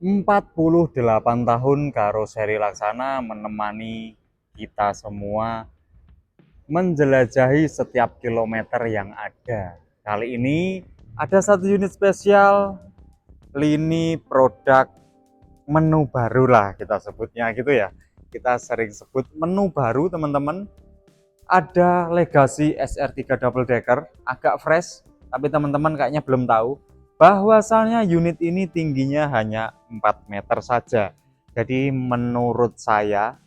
48 tahun karoseri Laksana menemani kita semua menjelajahi setiap kilometer yang ada. Kali ini ada satu unit spesial, lini produk menu baru lah kita sebutnya gitu ya. Kita sering sebut menu baru teman-teman. Ada Legacy SR3 Double Decker, agak fresh, tapi teman-teman kayaknya belum tahu bahwasannya unit ini tingginya hanya 4 meter saja. Jadi menurut saya,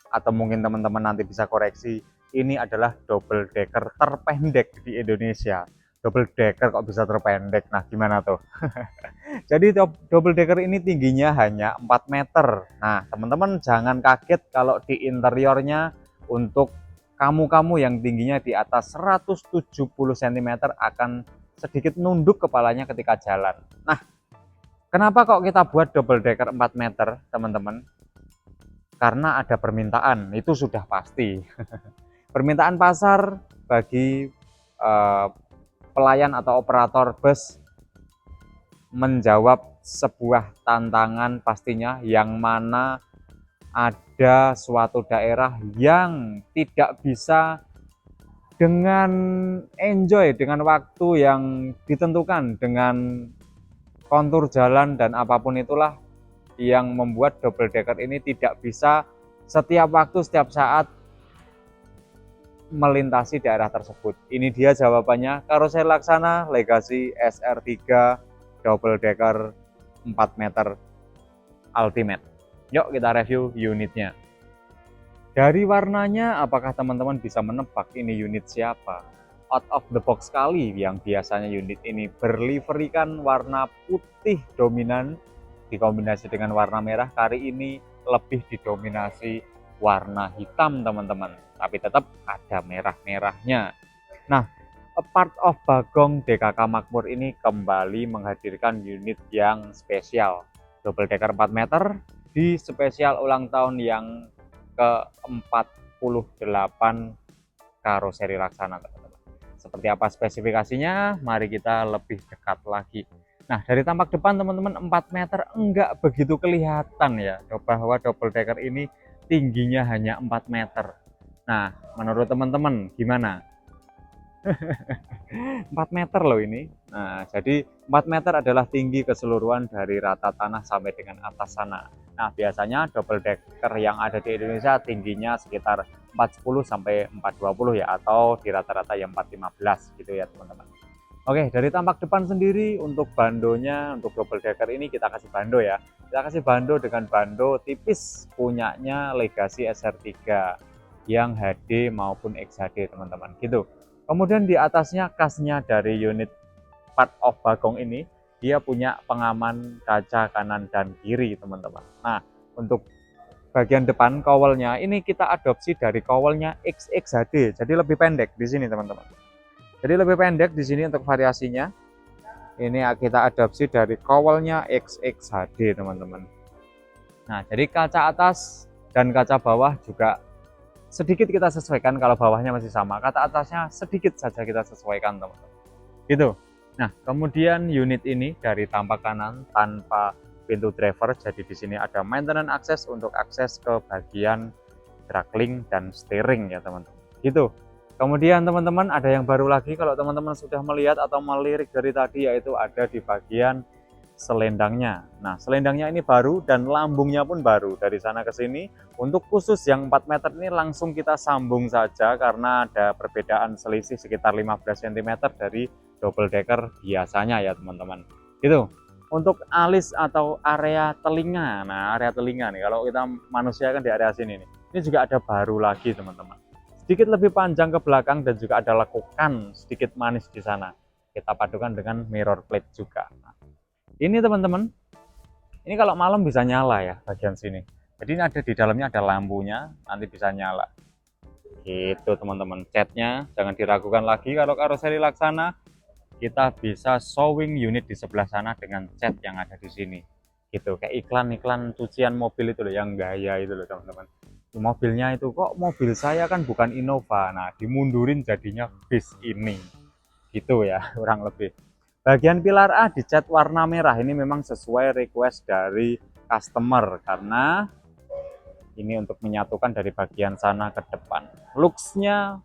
atau mungkin teman-teman nanti bisa koreksi, ini adalah double decker terpendek di Indonesia. Double decker kok bisa terpendek? Nah, gimana tuh? Jadi double decker ini tingginya hanya 4 meter. Nah, teman-teman jangan kaget kalau di interiornya untuk kamu-kamu yang tingginya di atas 170 cm akan sedikit nunduk kepalanya ketika jalan. Nah, kenapa kok kita buat double decker 4 meter, teman-teman? Karena ada permintaan, itu sudah pasti. Permintaan pasar bagi pelayan atau operator bus menjawab sebuah tantangan pastinya, yang mana ada suatu daerah yang tidak bisa dengan enjoy dengan waktu yang ditentukan, dengan kontur jalan dan apapun itulah yang membuat double decker ini tidak bisa setiap waktu, setiap saat melintasi daerah tersebut. Ini dia jawabannya, karoseri Laksana Legacy SR3 double decker 4 meter Ultimate. Yuk kita review unitnya. Dari warnanya, apakah teman-teman bisa menebak ini unit siapa? Out of the box sekali, yang biasanya unit ini berliverikan warna putih dominan dikombinasi dengan warna merah, kali ini lebih didominasi warna hitam teman-teman, tapi tetap ada merah-merahnya. Nah, a part of Bagong DKK Makmur ini kembali menghadirkan unit yang spesial, double decker 4 meter di spesial ulang tahun yang ke-48 karoseri Laksana, teman-teman. Seperti apa spesifikasinya? Mari kita lebih dekat lagi. Nah, dari tampak depan teman-teman, 4 meter enggak begitu kelihatan ya bahwa double decker ini tingginya hanya 4 meter. Nah, menurut teman-teman gimana? 4 meter loh ini. Nah, jadi 4 meter adalah tinggi keseluruhan dari rata tanah sampai dengan atas sana. Nah, biasanya double decker yang ada di Indonesia tingginya sekitar 410 sampai 420 ya, atau di rata-rata yang 415 gitu ya, teman-teman. Oke, dari tampak depan sendiri untuk bandonya, untuk double decker ini kita kasih bando ya. Kita kasih bando dengan bando tipis punyanya Legacy SR3 yang HD maupun XHD, teman-teman. Gitu. Kemudian di atasnya khasnya dari unit part of Bagong ini, dia punya pengaman kaca kanan dan kiri, teman-teman. Nah, untuk bagian depan kowelnya ini kita adopsi dari kowelnya XXHD, jadi lebih pendek di sini, teman-teman. Jadi lebih pendek di sini untuk variasinya. Ini kita adopsi dari kowelnya XXHD, teman-teman. Nah, jadi kaca atas dan kaca bawah juga sedikit kita sesuaikan. Kalau bawahnya masih sama, kaca atasnya sedikit saja kita sesuaikan, teman-teman. Gitu. Nah, kemudian unit ini dari tampak kanan tanpa pintu driver, jadi di sini ada maintenance access untuk akses ke bagian throttling dan steering ya, teman-teman. Gitu. Kemudian teman-teman ada yang baru lagi, kalau teman-teman sudah melihat atau melirik dari tadi, yaitu ada di bagian selendangnya. Nah, selendangnya ini baru dan lambungnya pun baru dari sana ke sini. Untuk khusus yang 4 meter ini langsung kita sambung saja karena ada perbedaan selisih sekitar 15 cm dari double decker biasanya ya, teman-teman. Gitu. Untuk alis atau area telinga. Nah, area telinga nih kalau kita manusia kan di area sini nih. Ini juga ada baru lagi, teman-teman. Sedikit lebih panjang ke belakang dan juga ada lekukan sedikit manis di sana. Kita padukan dengan mirror plate juga. Nah, ini teman-teman, ini kalau malam bisa nyala ya bagian sini. Jadi ini ada di dalamnya, ada lampunya, nanti bisa nyala. Gitu teman-teman. Catnya jangan diragukan lagi, kalau karoseri Laksana kita bisa showing unit di sebelah sana dengan cat yang ada di sini. Gitu, kayak iklan-iklan cucian mobil itu loh, yang gaya itu loh, teman-teman. Mobilnya itu, kok mobil saya kan bukan Innova, nah dimundurin jadinya bis ini, gitu ya kurang lebih. Bagian pilar A dicat warna merah, ini memang sesuai request dari customer karena ini untuk menyatukan dari bagian sana ke depan. Looks-nya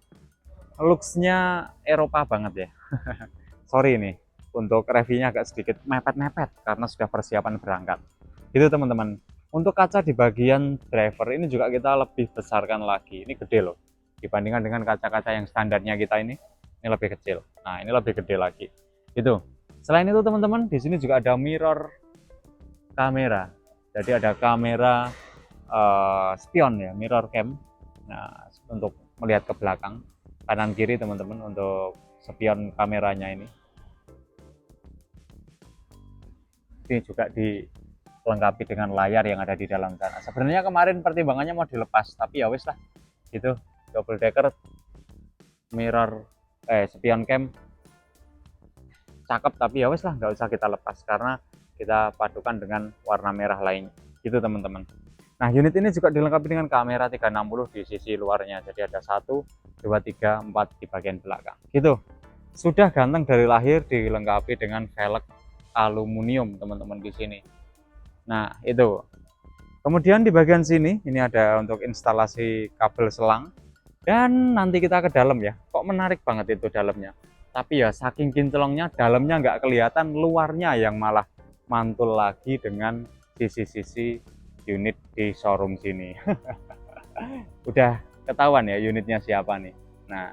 Eropa banget ya. Sorry nih, untuk reviewnya agak sedikit mepet-mepet karena sudah persiapan berangkat. Itu teman-teman. Untuk kaca di bagian driver ini juga kita lebih besarkan lagi. Ini gede loh. Dibandingkan dengan kaca-kaca yang standarnya kita ini lebih kecil. Nah, ini lebih gede lagi. Itu. Selain itu teman-teman, di sini juga ada mirror kamera. Jadi ada kamera spion ya, mirror cam. Nah, untuk melihat ke belakang, kanan kiri teman-teman untuk spion kameranya ini. Ini juga dilengkapi dengan layar yang ada di dalam sana. Sebenarnya kemarin pertimbangannya mau dilepas, tapi ya wis lah. Itu double decker mirror spion cam cakep, tapi ya wes lah nggak usah kita lepas karena kita padukan dengan warna merah lain gitu teman-teman. Nah, unit ini juga dilengkapi dengan kamera 360 di sisi luarnya, jadi ada 1, 2, 3, 4 di bagian belakang gitu. Sudah ganteng dari lahir, dilengkapi dengan velg aluminium teman-teman di sini. Nah, itu kemudian di bagian sini ini ada untuk instalasi kabel selang, dan nanti kita ke dalam ya. Kok menarik banget itu dalamnya, tapi ya saking kinclongnya dalamnya nggak kelihatan, luarnya yang malah mantul lagi dengan sisi-sisi unit di showroom sini. Udah ketahuan ya unitnya siapa nih. Nah,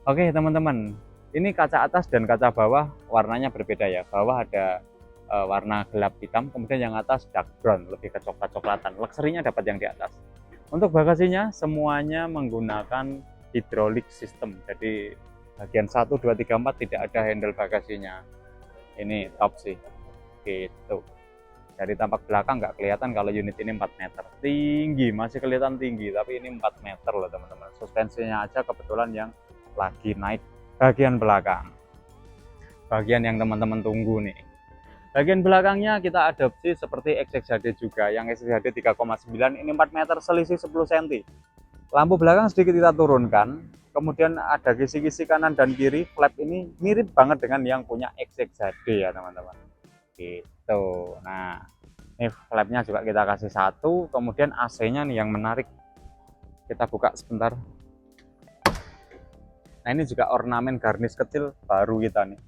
oke teman-teman, ini kaca atas dan kaca bawah warnanya berbeda ya. Bawah ada warna gelap hitam, kemudian yang atas dark brown, lebih ke coklat-coklatan. Luxury-nya dapat yang di atas. Untuk bagasinya semuanya menggunakan hydraulic system, jadi bagian 1, 2, 3, 4 tidak ada handle bagasinya. Ini top sih gitu. Dari tampak belakang nggak kelihatan kalau unit ini 4 meter tinggi, masih kelihatan tinggi, tapi ini 4 meter loh teman-teman. Suspensinya aja kebetulan yang lagi naik bagian belakang, bagian yang teman-teman tunggu nih. Bagian belakangnya kita adopsi seperti XXHD juga, yang XXHD 3,9, ini 4 meter selisih 10 cm. Lampu belakang sedikit kita turunkan, kemudian ada kisi-kisi kanan dan kiri. Flap ini mirip banget dengan yang punya XXHD ya teman-teman gitu. Nah, ini flapnya juga kita kasih 1, kemudian AC-nya nih yang menarik, kita buka sebentar. Nah, ini juga ornamen garnish kecil baru kita nih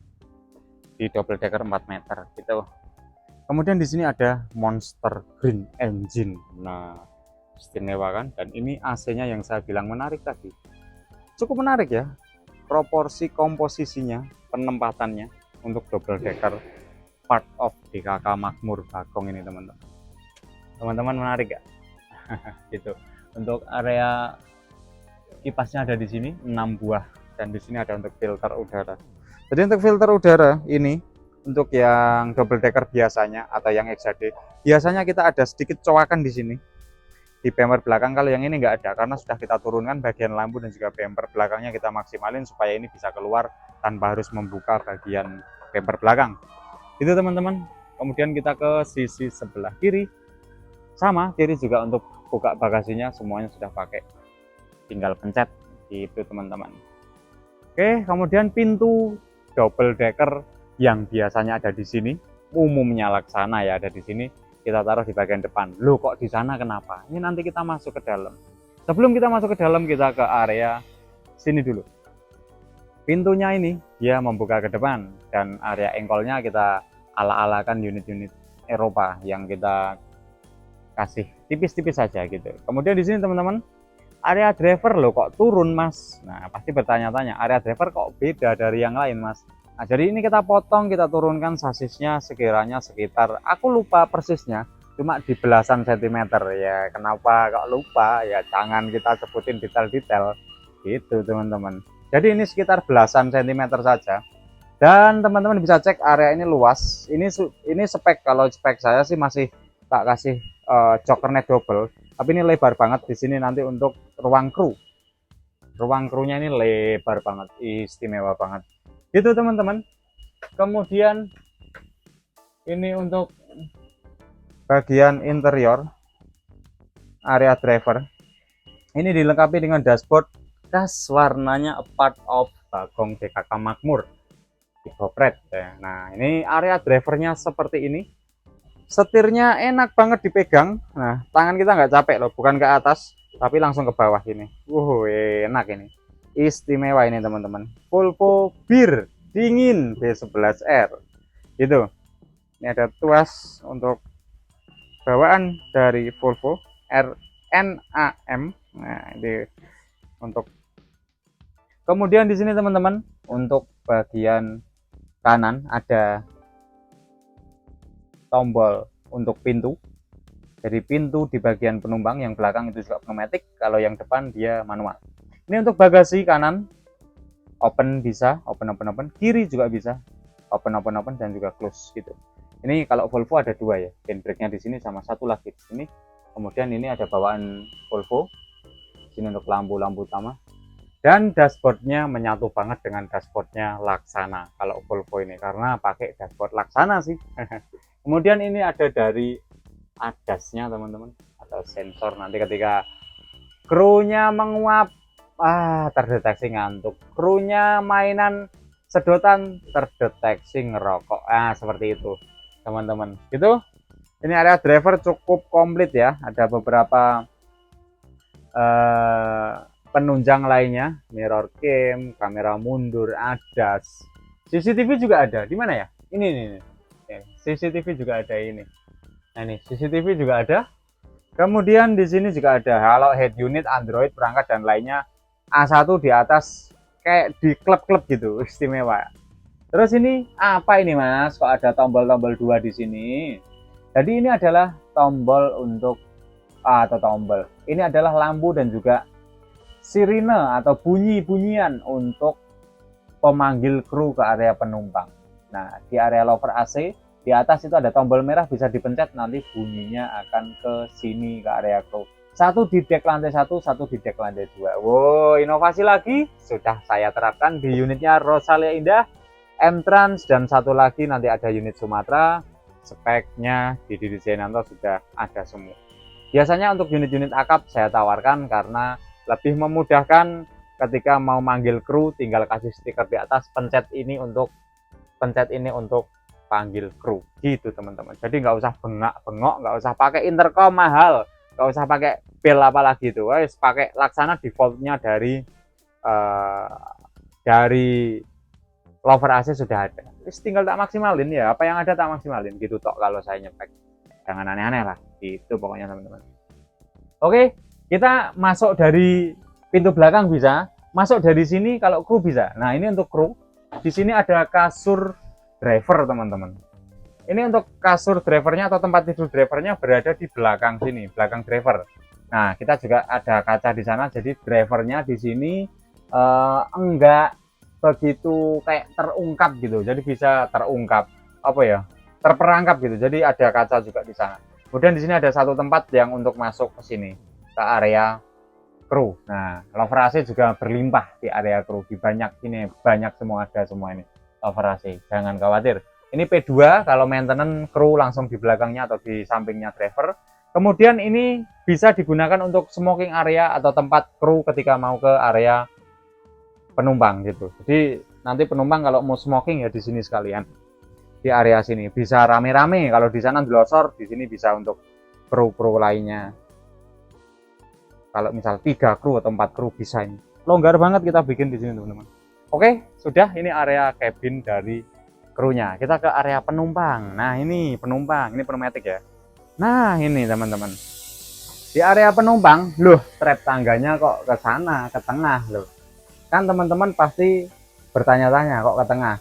di double decker 4 meter gitu. Kemudian di sini ada Monster Green engine. Nah, istimewa kan? Dan ini AC-nya yang saya bilang menarik tadi. Cukup menarik ya. Proporsi komposisinya, penempatannya untuk double decker part of DKK Makmur Bagong ini teman-teman. Teman-teman menarik gak? Gitu. Untuk area kipasnya ada di sini 6 buah, dan di sini ada untuk filter udara. Jadi untuk filter udara ini untuk yang double decker biasanya atau yang XHD biasanya kita ada sedikit coakan di sini di bumper belakang. Kalau yang ini nggak ada karena sudah kita turunkan bagian lampu dan juga bumper belakangnya kita maksimalin supaya ini bisa keluar tanpa harus membuka bagian bumper belakang. Itu teman-teman. Kemudian kita ke sisi sebelah kiri, sama kiri juga untuk buka bagasinya semuanya sudah pakai, tinggal pencet gitu teman-teman. Oke, kemudian pintu double decker yang biasanya ada di sini, umumnya Laksana ya ada di sini, kita taruh di bagian depan. Loh, kok di sana kenapa? Ini nanti kita masuk ke dalam. Sebelum kita masuk ke dalam, kita ke area sini dulu. Pintunya ini dia membuka ke depan, dan area engkolnya kita ala-alakan unit-unit Eropa yang kita kasih tipis-tipis saja gitu. Kemudian di sini teman-teman, area driver loh kok turun mas. Nah, pasti bertanya-tanya, area driver kok beda dari yang lain mas. Nah, jadi ini kita potong, kita turunkan sasisnya sekiranya sekitar, aku lupa persisnya, cuma di belasan sentimeter ya. Kenapa kok lupa? Ya jangan kita sebutin detail-detail gitu teman-teman. Jadi ini sekitar belasan sentimeter saja. Dan teman-teman bisa cek area ini luas. Ini spek, kalau spek saya sih masih tak kasih jokkernet double. Tapi ini lebar banget di sini nanti untuk ruang kru. Ruang krunya ini lebar banget, istimewa banget. Gitu teman-teman. Kemudian ini untuk bagian interior area driver. Ini dilengkapi dengan dashboard khas warnanya a part of Bagong DKK Makmur. digopret ya. Nah, ini area drivernya seperti ini. Setirnya enak banget dipegang. Nah, tangan kita nggak capek loh, bukan ke atas tapi langsung ke bawah ini. Enak ini. Istimewa ini teman-teman. Volvo Bir dingin B11R. Gitu. Ini ada tuas untuk bawaan dari Volvo RNAM. Nah, ini untuk kemudian di sini teman-teman, untuk bagian kanan ada tombol untuk pintu. Jadi pintu di bagian penumpang yang belakang itu juga pneumatik, kalau yang depan dia manual. Ini untuk bagasi kanan, open bisa, open, kiri juga bisa, open, dan juga close gitu. Ini kalau Volvo ada dua ya, handbrake-nya di sini sama satu lagi di sini. Kemudian ini ada bawaan Volvo. Sini untuk lampu-lampu utama. Dan dashboardnya menyatu banget dengan dashboardnya Laksana kalau Volvo ini, karena pakai dashboard Laksana sih. Kemudian ini ada dari ADAS-nya teman-teman, atau sensor, nanti ketika krunya menguap, terdeteksi ngantuk, krunya mainan sedotan, terdeteksi ngerokok. Seperti itu teman-teman. Gitu. Ini area driver cukup komplit ya, ada beberapa penunjang lainnya, mirror cam, kamera mundur, ADAS, CCTV juga ada. Di mana ya? Ini. CCTV juga ada ini. Nah, ini CCTV juga ada. Kemudian di sini juga ada halo head unit, Android, perangkat dan lainnya. A1 di atas kayak di klub-klub gitu, istimewa. Terus ini apa ini Mas? Kok ada tombol-tombol 2 di sini? Jadi ini adalah tombol untuk atau tombol. Ini adalah lampu dan juga sirine atau bunyi-bunyian untuk pemanggil kru ke area penumpang. Nah, di area lover AC di atas itu ada tombol merah, bisa dipencet, nanti bunyinya akan ke sini ke area kru. Satu di dek lantai 1, satu di dek lantai 2. Wow, inovasi lagi sudah saya terapkan di unitnya Rosalia Indah, M-Trans, dan satu lagi nanti ada unit Sumatera. Speknya di Didi Zainanto sudah ada semua. Biasanya untuk unit-unit akap saya tawarkan karena lebih memudahkan ketika mau manggil kru, tinggal kasih stiker di atas, pencet ini untuk panggil kru gitu teman-teman. Jadi nggak usah bengak-bengok, nggak usah pakai intercom mahal, nggak usah pakai bel apalagi itu. Wes pakai Laksana, defaultnya dari lover AC sudah ada. Terus tinggal tak maksimalin ya, apa yang ada tak maksimalin gitu tok kalau saya nyepek. Jangan aneh-aneh lah, gitu pokoknya teman-teman. Oke, kita masuk dari pintu belakang bisa, masuk dari sini kalau kru bisa. Nah, ini untuk kru. Di sini ada kasur driver teman-teman. Ini untuk kasur drivernya atau tempat tidur drivernya berada di belakang sini, belakang driver. Nah, kita juga ada kaca di sana, jadi drivernya di sini enggak begitu kayak terungkap gitu. Jadi bisa terungkap apa ya? Terperangkap gitu. Jadi ada kaca juga di sana. Kemudian di sini ada satu tempat yang untuk masuk ke sini, ke area kru. Nah, lover AC juga berlimpah di area kru. Di banyak ini, banyak semua, ada semua ini. Lover AC, jangan khawatir. Ini P2, kalau maintenance kru langsung di belakangnya atau di sampingnya driver. Kemudian ini bisa digunakan untuk smoking area atau tempat kru ketika mau ke area penumpang gitu. Jadi nanti penumpang kalau mau smoking ya di sini sekalian. Di area sini bisa rame-rame, kalau di sana delosor, di sini bisa untuk kru-kru lainnya. Kalau misal 3 kru atau 4 kru bisa ini. Longgar banget kita bikin di sini teman-teman. Oke, sudah, ini area cabin dari krunya. Kita ke area penumpang. Nah, ini penumpang, ini pneumatik ya. Nah, ini teman-teman. Di area penumpang, loh, trap tangganya kok ke sana, ke tengah loh. Kan teman-teman pasti bertanya-tanya kok ke tengah.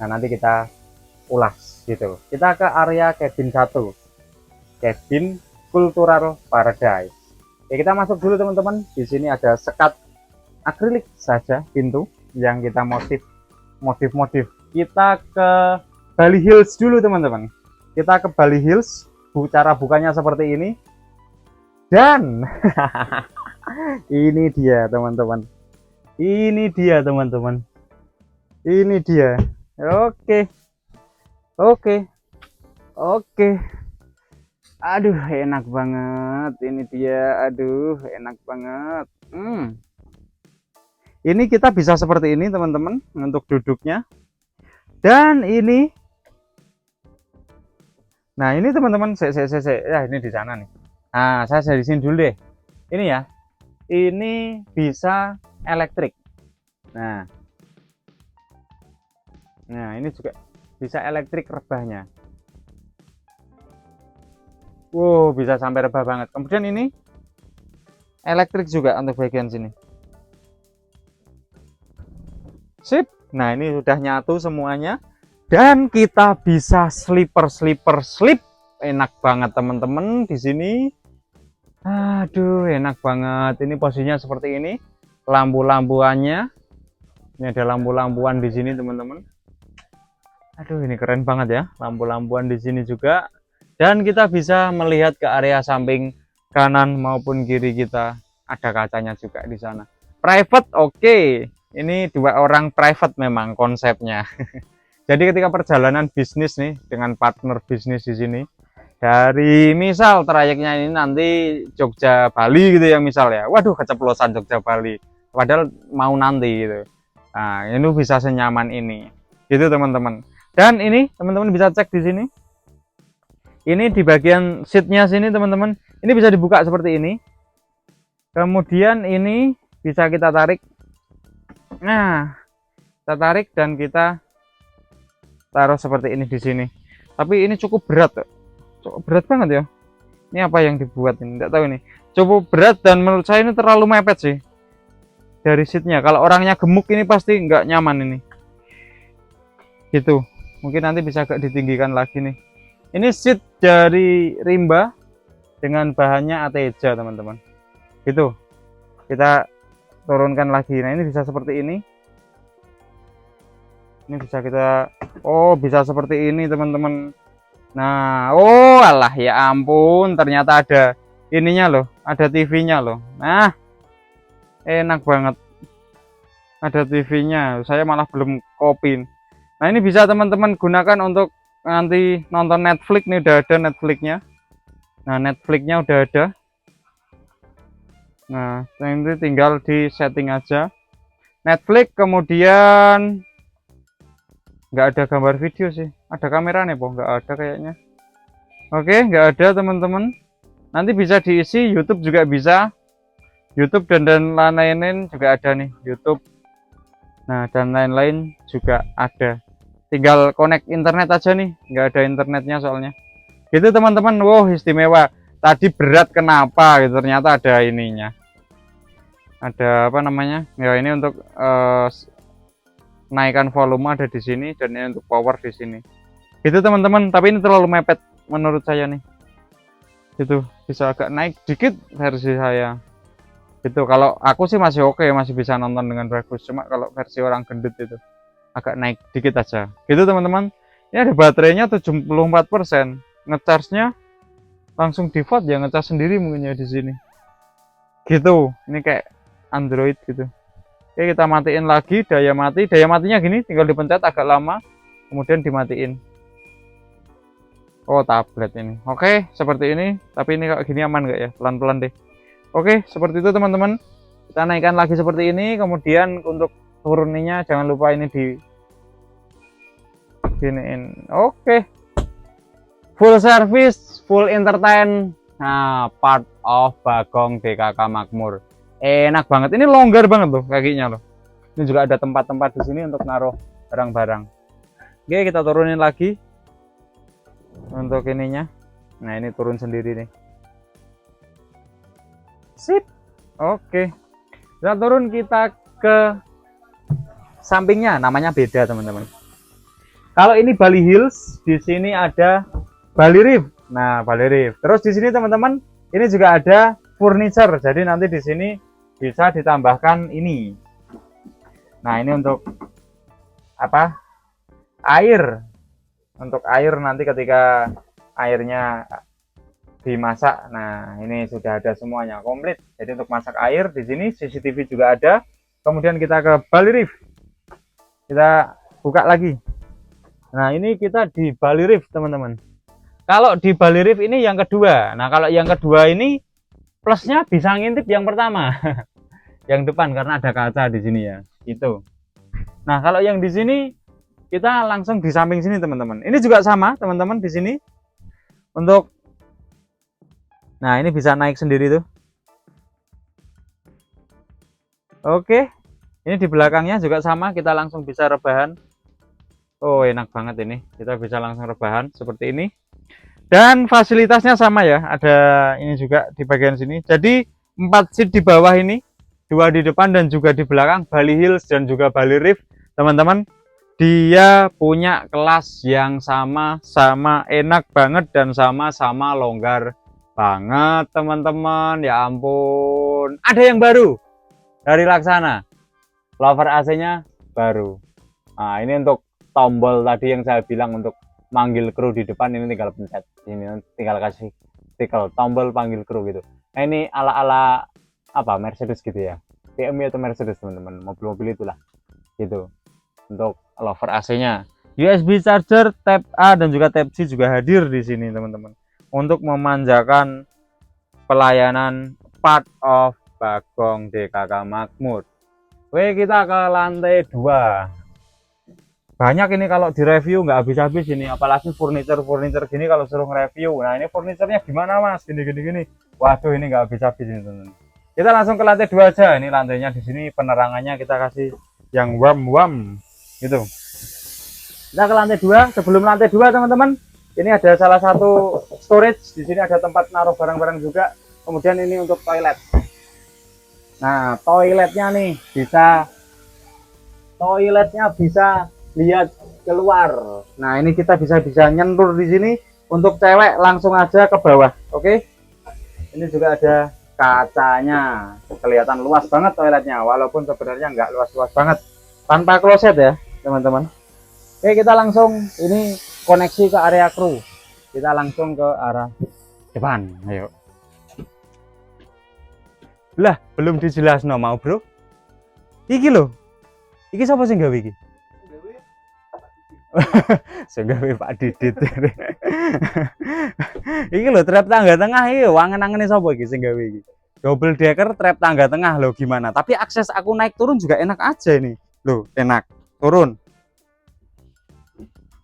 Nah, nanti kita ulas gitu. Kita ke area cabin 1. Cabin Cultural Paradise. Oke, kita masuk dulu teman-teman. Di sini ada sekat akrilik saja pintu yang kita modif. Kita ke Bali Hills dulu teman-teman. Kita ke Bali Hills. Cara bukanya seperti ini. Dan ini dia teman-teman. Ini dia. Oke. Aduh, enak banget. Ini dia. Aduh, enak banget. Ini kita bisa seperti ini teman-teman untuk duduknya. Dan ini, nah ini teman-teman, ya ini di sana nih. Nah, saya di sini dulu deh. Ini ya, ini bisa elektrik. Nah, ini juga bisa elektrik rebahnya. Wow, bisa sampai rebah banget. Kemudian ini elektrik juga untuk bagian sini. Sip. Nah, ini sudah nyatu semuanya. Dan kita bisa slip. Enak banget teman-teman di sini. Aduh, enak banget. Ini posisinya seperti ini. Lampu-lampuannya. Ini ada lampu-lampuan di sini, teman-teman. Aduh, ini keren banget ya. Lampu-lampuan di sini juga. Dan kita bisa melihat ke area samping kanan maupun kiri kita. Ada kacanya juga di sana. Private, oke. Ini 2 orang private memang konsepnya. Jadi ketika perjalanan bisnis nih dengan partner bisnis di sini, dari misal trayeknya ini nanti Jogja Bali gitu ya misal ya. Waduh, keceplosan Jogja Bali. Padahal mau nanti gitu. Nah, ini bisa senyaman ini. Gitu teman-teman. Dan ini teman-teman bisa cek di sini. Ini di bagian seatnya sini teman-teman. Ini bisa dibuka seperti ini. Kemudian ini bisa kita tarik. Nah, kita tarik dan kita taruh seperti ini di sini. Tapi ini cukup berat, cukup berat banget ya. Ini apa yang dibuat ini? Tidak tahu ini. Cukup berat dan menurut saya ini terlalu mepet sih dari seatnya. Kalau orangnya gemuk ini pasti nggak nyaman ini. Gitu. Mungkin nanti bisa agak ditinggikan lagi nih. Ini seat dari Rimba dengan bahannya Ateja teman-teman. Gitu. Kita turunkan lagi. Nah, ini bisa seperti ini. Ini bisa kita, oh bisa seperti ini teman-teman. Nah, oh alah ya ampun, ternyata ada ininya loh, ada TV-nya loh. Nah, enak banget. Ada TV-nya. Saya malah belum kopin. Nah, ini bisa teman-teman gunakan untuk nanti nonton Netflix nih, udah ada Netflix-nya. Nah, Netflix-nya udah ada. Nah, nanti tinggal di setting aja. Netflix, kemudian nggak ada gambar video sih. Ada kamera nih, nggak ada kayaknya. Oke, nggak ada teman-teman. Nanti bisa diisi YouTube juga bisa. YouTube dan lain-lain juga ada nih, YouTube. Nah, dan lain-lain juga ada. Tinggal connect internet aja nih, nggak ada internetnya soalnya. Gitu teman-teman. Wow, istimewa. Tadi berat kenapa gitu, ternyata ada ininya. Ada apa namanya? Ya ini untuk naikkan volume ada di sini dan ini untuk power di sini. Gitu teman-teman, tapi ini terlalu mepet menurut saya nih. Itu bisa agak naik dikit versi saya. Itu kalau aku sih masih oke, masih bisa nonton dengan bagus. Cuma kalau versi orang gendut itu agak naik dikit aja. Gitu teman-teman. Ini ada baterainya 74%. Ngecharge-nya langsung default ya, ngecharge sendiri mungkin ya di sini. Gitu. Ini kayak Android gitu. Oke, kita matiin lagi, daya mati. Daya matinya gini, tinggal dipencet agak lama, kemudian dimatiin. Oh, tablet ini. Oke, seperti ini. Tapi ini kayak gini aman nggak ya? Pelan-pelan deh. Oke, seperti itu teman-teman. Kita naikkan lagi seperti ini. Kemudian untuk turunnya jangan lupa ini di giniin. Oke. Full service, full entertain. Nah, part of Bagong DKK Makmur. Enak banget. Ini longgar banget loh kakinya loh. Ini juga ada tempat-tempat di sini untuk naruh barang-barang. Oke, kita turunin lagi untuk ininya. Nah, ini turun sendiri nih. Sip. Oke. Kita turun, kita ke sampingnya. Namanya beda teman-teman. Kalau ini Bali Hills, di sini ada Bali Reef. Nah, Bali Reef. Terus di sini teman-teman, ini juga ada furniture. Jadi nanti di sini bisa ditambahkan ini. Nah, ini untuk apa? Air. Untuk air nanti ketika airnya dimasak. Nah, ini sudah ada semuanya komplit. Jadi untuk masak air di sini CCTV juga ada. Kemudian kita ke Bali Reef. Kita buka lagi. Nah, ini kita di Bali Reef, teman-teman. Kalau di Bali Reef ini yang kedua. Nah, kalau yang kedua ini plusnya bisa ngintip yang pertama. Yang depan karena ada kaca di sini ya. Itu. Nah, kalau yang di sini kita langsung di samping sini teman-teman. Ini juga sama teman-teman di sini untuk, nah ini bisa naik sendiri tuh. Oke, ini di belakangnya juga sama, kita langsung bisa rebahan. Oh enak banget ini, kita bisa langsung rebahan seperti ini. Dan fasilitasnya sama ya, ada ini juga di bagian sini. Jadi 4 seat di bawah ini, 2 di depan dan juga di belakang, Bali Hills dan juga Bali Reef. Teman-teman, dia punya kelas yang sama-sama enak banget dan sama-sama longgar banget teman-teman. Ya ampun, ada yang baru dari Laksana, lover AC-nya baru. Nah ini untuk tombol tadi yang saya bilang untuk manggil kru di depan, ini tinggal pencet, ini tinggal kasih tikel tombol panggil kru gitu. Nah ini ala-ala apa, Mercedes gitu ya, BMW atau Mercedes teman-teman, mobil-mobil itulah gitu. Untuk lover AC-nya, USB charger Type A dan juga Type C juga hadir di sini teman-teman, untuk memanjakan pelayanan part of Bagong DKK Makmur. Oke, kita ke lantai 2. Banyak ini kalau direview nggak habis-habis ini, apalagi furniture gini kalau suruh nge-review. Nah ini furniturnya gimana mas, gini. Waduh ini nggak habis-habis ini teman-teman. Kita langsung ke lantai 2 aja. Ini lantainya di sini penerangannya kita kasih yang warm gitu. Kita ke lantai 2. Sebelum lantai 2 teman-teman, ini ada salah satu storage. Di sini ada tempat naruh barang-barang juga. Kemudian ini untuk toilet. Nah toiletnya nih bisa lihat keluar. Nah ini kita bisa nyentur di sini. Untuk cewek langsung aja ke bawah. Oke, ini juga ada kacanya, kelihatan luas banget toiletnya, walaupun sebenarnya nggak luas-luas banget, tanpa kloset ya teman-teman. Oke, kita langsung ini koneksi ke area kru. Kita langsung ke arah depan. Ayo. Lah belum dijelas no mau bro, iki loh, iki siapa sih gawe iki? Sing gawe Pak Didit. Iki lho trap tangga tengah iki, wangen-angene sapa iki sing gawe iki? Double decker trap tangga tengah loh, gimana? Tapi akses aku naik turun juga enak aja ini. Loh, enak. Turun.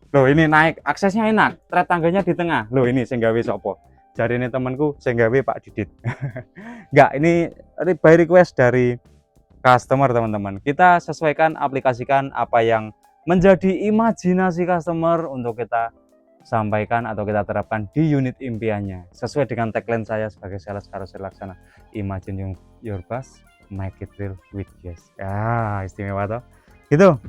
Loh, ini naik aksesnya enak. Trap tangganya di tengah. Loh, ini sing gawe sapa? Jarine temanku sing gawe Pak Didit. Enggak, ini by request dari customer teman-teman. Kita sesuaikan, aplikasikan apa yang menjadi imajinasi customer untuk kita sampaikan atau kita terapkan di unit impiannya, sesuai dengan tagline saya sebagai sales Carousel Laksana, imagine your bus, make it real with yes. Ya istimewa toh gitu.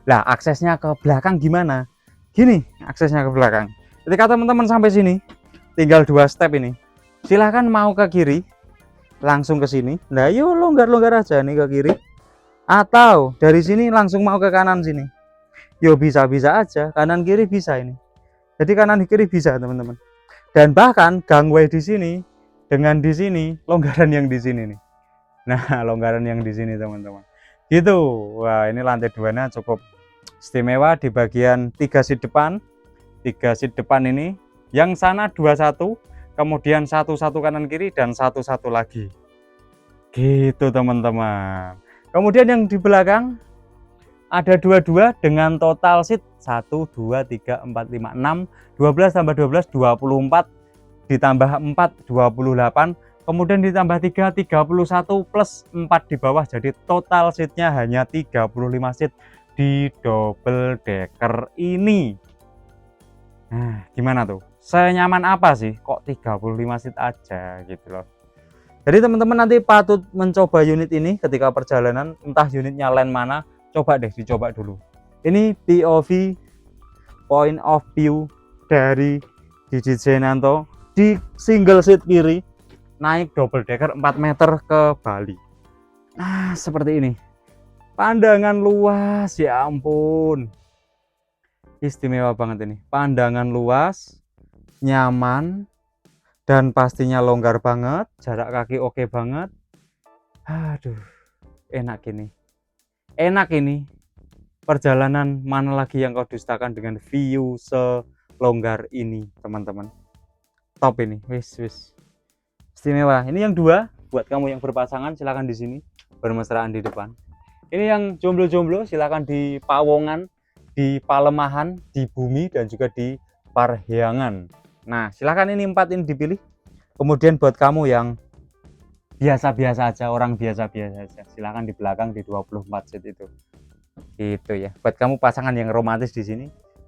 Lah aksesnya ke belakang gimana? Gini aksesnya ke belakang, ketika teman-teman sampai sini tinggal 2 step ini, silahkan mau ke kiri langsung ke sini. Nah yuk longgar-longgar aja nih ke kiri, atau dari sini langsung mau ke kanan sini. Yo bisa-bisa aja, kanan kiri bisa ini. Jadi kanan kiri bisa teman-teman. Dan bahkan gangway di sini dengan di sini longgaran yang di sini nih. Nah, longgaran yang di sini teman-teman. Gitu. Wah, ini lantai 2-nya cukup istimewa di bagian 3 seat depan. 3 seat depan ini, yang sana 21, kemudian 1 kanan kiri dan 1 lagi. Gitu teman-teman. Kemudian yang di belakang ada 22 dengan total seat 1, 2, 3, 4, 5, 6, 12 tambah 12, 24, ditambah 4, 28, kemudian ditambah 3, 31, plus 4 di bawah, jadi total seatnya hanya 35 seat di double decker ini. Nah, gimana tuh? Senyaman apa sih? Kok 35 seat aja gitu loh. Jadi teman-teman nanti patut mencoba unit ini ketika perjalanan, entah unitnya line mana, coba deh dicoba dulu. Ini POV, point of view dari Didit Zainanto di single seat kiri, naik double decker 4 meter ke Bali. Nah seperti ini, pandangan luas, ya ampun, istimewa banget ini. Pandangan luas, nyaman, dan pastinya longgar banget, jarak kaki oke banget. Aduh, enak ini. Perjalanan mana lagi yang kau dustakan dengan view selonggar ini teman-teman. Top ini, wis istimewa. Ini yang 2 buat kamu yang berpasangan, silakan di sini bermesraan di depan. Ini yang jomblo-jomblo silakan di pawongan di Palemahan, di Bumi, dan juga di Parahyangan. Nah, silahkan ini 4 ini dipilih. Kemudian buat kamu yang biasa-biasa aja, orang biasa-biasa aja, silahkan di belakang di 24 seat itu. Itu ya. Buat kamu pasangan yang romantis di sini.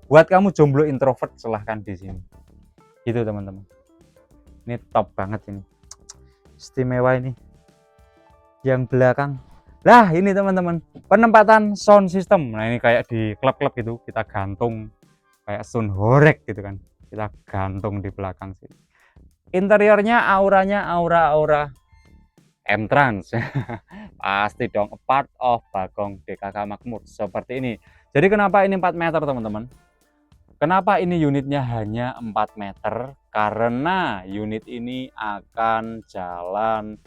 Buat kamu jomblo introvert, silahkan di sini. Gitu teman-teman. Ini top banget ini. Istimewa ini. Yang belakang. Lah ini teman-teman, penempatan sound system. Nah ini kayak di klub-klub gitu, kita gantung kayak sound horek gitu kan. Kita gantung di belakang sini. Interiornya auranya aura M-Trans. Pasti dong, a part of Bagong DKK Makmur seperti ini. Jadi kenapa ini 4 meter teman-teman? Kenapa ini unitnya hanya 4 meter? Karena unit ini akan jalan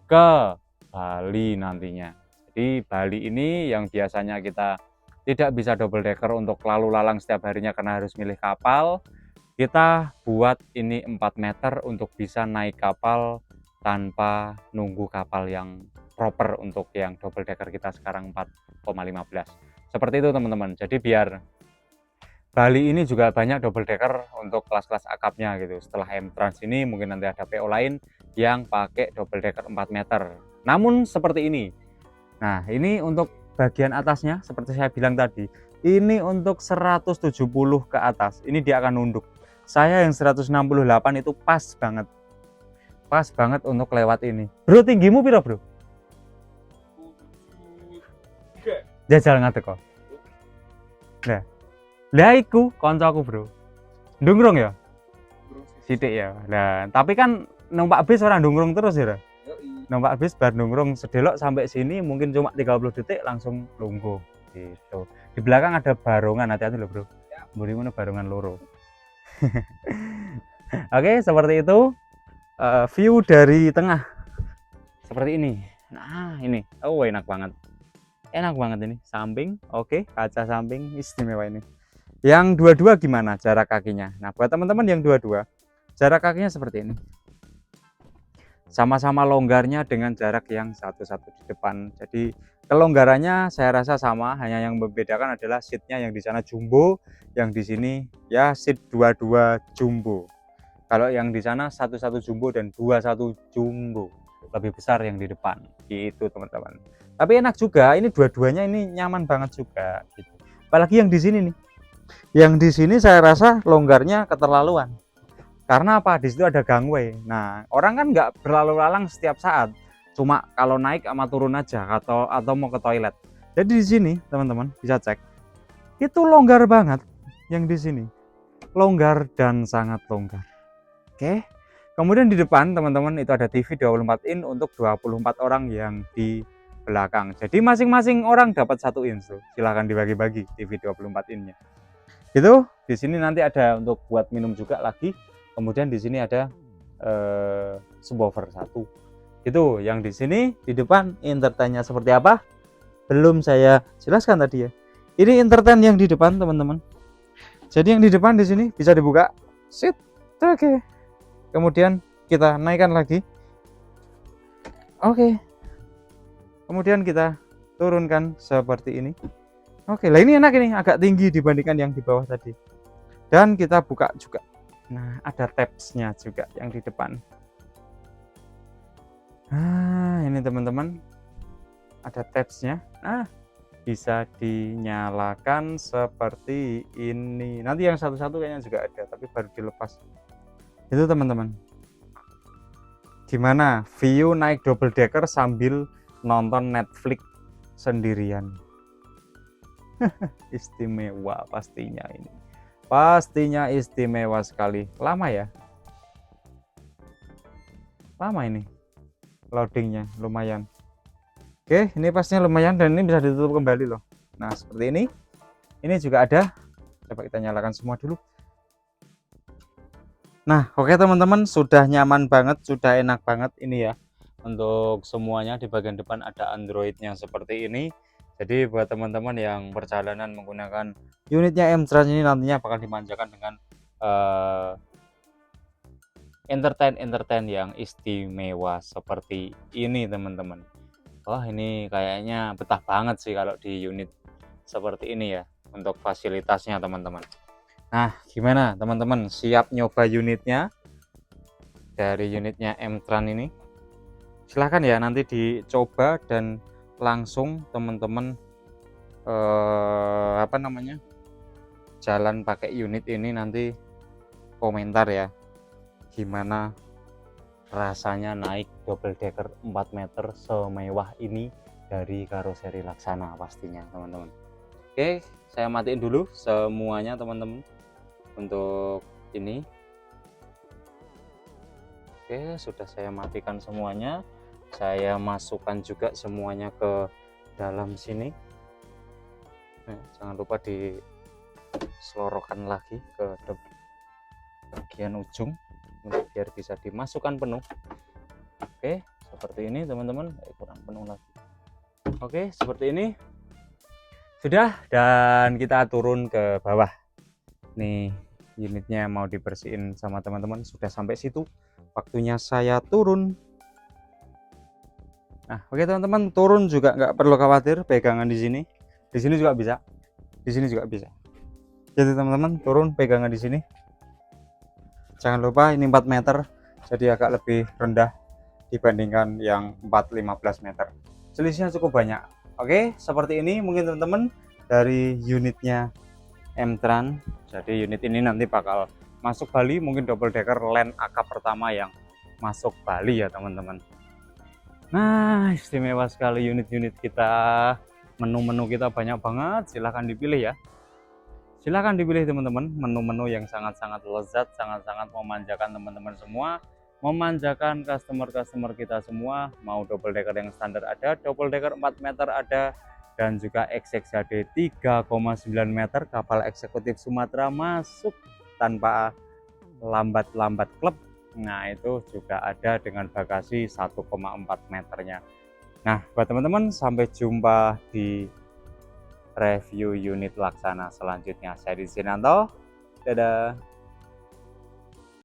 ke Bali nantinya. Jadi Bali ini yang biasanya kita tidak bisa double decker untuk lalu lalang setiap harinya karena harus milih kapal, kita buat ini 4 meter untuk bisa naik kapal tanpa nunggu kapal yang proper untuk yang double decker kita sekarang 4,15. Seperti itu teman-teman. Jadi biar Bali ini juga banyak double decker untuk kelas-kelas akapnya gitu. Setelah M-Trans ini mungkin nanti ada PO lain yang pakai double decker 4 meter. Namun seperti ini. Nah, ini untuk bagian atasnya seperti saya bilang tadi. Ini untuk 170 ke atas. Ini dia akan nunduk. Saya yang 168 itu pas banget. Pas banget untuk lewat ini. Bro, tinggimu piro, Bro? Jajal ngadeg kok. Nah. Lah iku kancaku, Bro. Ndungrung ya? Sithik ya. Nah, tapi kan numpak bis ora ndungrung terus ya. Numpak bis bar ndungrung sedelok sampai sini mungkin cuma 30 detik langsung lungguh gitu. Di belakang ada barongan, hati-hati loh, Bro. Mburi ngono barongan loro. Oke, seperti itu. View dari tengah seperti ini. Nah ini, oh enak banget ini samping. Oke, kaca samping istimewa ini. Yang dua-dua gimana jarak kakinya? Nah buat teman-teman yang dua-dua, jarak kakinya seperti ini, sama-sama longgarnya dengan jarak yang satu-satu di depan. Jadi kelonggarannya saya rasa sama, hanya yang membedakan adalah seatnya yang di sana jumbo, yang di sini ya seat dua-dua jumbo. Kalau yang di sana satu-satu jumbo dan 21 jumbo, lebih besar yang di depan gitu teman-teman. Tapi enak juga, ini dua-duanya ini nyaman banget juga gitu. Apalagi yang di sini nih, yang di sini saya rasa longgarnya keterlaluan. Karena apa? Di situ ada gangway. Nah orang kan nggak berlalu lalang setiap saat, cuma kalau naik sama turun aja atau mau ke toilet. Jadi di sini teman-teman bisa cek, itu longgar banget. Yang di sini longgar dan sangat longgar. Oke, kemudian di depan teman-teman itu ada TV 24 in untuk 24 orang yang di belakang. Jadi masing-masing orang dapat 1 inch tuh. Silahkan dibagi-bagi TV 24 innya. Gitu. Di sini nanti ada untuk buat minum juga lagi. Kemudian di sini ada subwoofer 1. Itu yang di sini di depan entertainnya seperti apa? Belum saya jelaskan tadi ya. Ini entertain yang di depan teman-teman. Jadi yang di depan di sini bisa dibuka. Sit. Oke. Kemudian kita naikkan lagi. Oke. Kemudian kita turunkan seperti ini. Oke, lah ini enak ini, agak tinggi dibandingkan yang di bawah tadi. Dan kita buka juga. Nah, ada tabsnya juga yang di depan. Nah, ini teman-teman. Ada tabsnya. Nah, bisa dinyalakan seperti ini. Nanti yang satu-satu kayaknya juga ada, tapi baru dilepas. Itu teman-teman, gimana view naik double decker sambil nonton Netflix sendirian. Istimewa pastinya ini, pastinya istimewa sekali. Lama ya, lama ini loadingnya lumayan. Oke, ini pastinya lumayan dan ini bisa ditutup kembali loh. Nah seperti ini juga ada. Coba kita nyalakan semua dulu. Nah oke teman-teman, sudah nyaman banget, sudah enak banget ini ya. Untuk semuanya di bagian depan ada Androidnya seperti ini. Jadi buat teman-teman yang perjalanan menggunakan unitnya M-Trans ini nantinya bakal dimanjakan dengan entertain yang istimewa seperti ini teman-teman. Wah ini kayaknya betah banget sih kalau di unit seperti ini ya. untuk fasilitasnya teman-teman. Nah, gimana teman-teman, siap nyoba unitnya dari unitnya M-Tran ini? Silahkan ya nanti dicoba dan langsung teman-teman jalan pakai unit ini, nanti komentar ya gimana rasanya naik double decker 4 meter semewah ini dari karoseri Laksana pastinya teman-teman. Oke, saya matiin dulu semuanya teman-teman untuk ini. Oke, sudah saya matikan semuanya. Saya masukkan juga semuanya ke dalam sini. Jangan lupa diselorokan lagi ke bagian ujung biar bisa dimasukkan penuh. Oke, seperti ini teman-teman. Kurang penuh lagi. Oke, seperti ini sudah, dan kita turun ke bawah nih. Unitnya mau dibersihin sama teman-teman, sudah sampai situ waktunya saya turun. Nah, oke teman-teman, turun juga nggak perlu khawatir pegangan di sini juga bisa, di sini juga bisa. Jadi teman-teman, turun pegangan di sini. Jangan lupa ini 4 meter, jadi agak lebih rendah dibandingkan yang 4,15 meter. Selisihnya cukup banyak. Oke, seperti ini mungkin teman-teman dari unitnya M-Tran. Jadi unit ini nanti bakal masuk Bali, mungkin double decker land akap pertama yang masuk Bali ya teman-teman. Nah, istimewa sekali unit-unit kita. Menu-menu kita banyak banget, silahkan dipilih ya. Silahkan dipilih teman-teman, menu-menu yang sangat-sangat lezat, sangat-sangat memanjakan teman-teman semua, memanjakan customer-customer kita semua. Mau double decker yang standar ada, double decker 4 meter ada, dan juga XXHD 3,9 meter kapal eksekutif Sumatera masuk tanpa lambat-lambat klep. Nah, itu juga ada dengan bagasi 1,4 meternya. Nah, buat teman-teman, sampai jumpa di review unit Laksana selanjutnya. Saya Dinanto, dadah.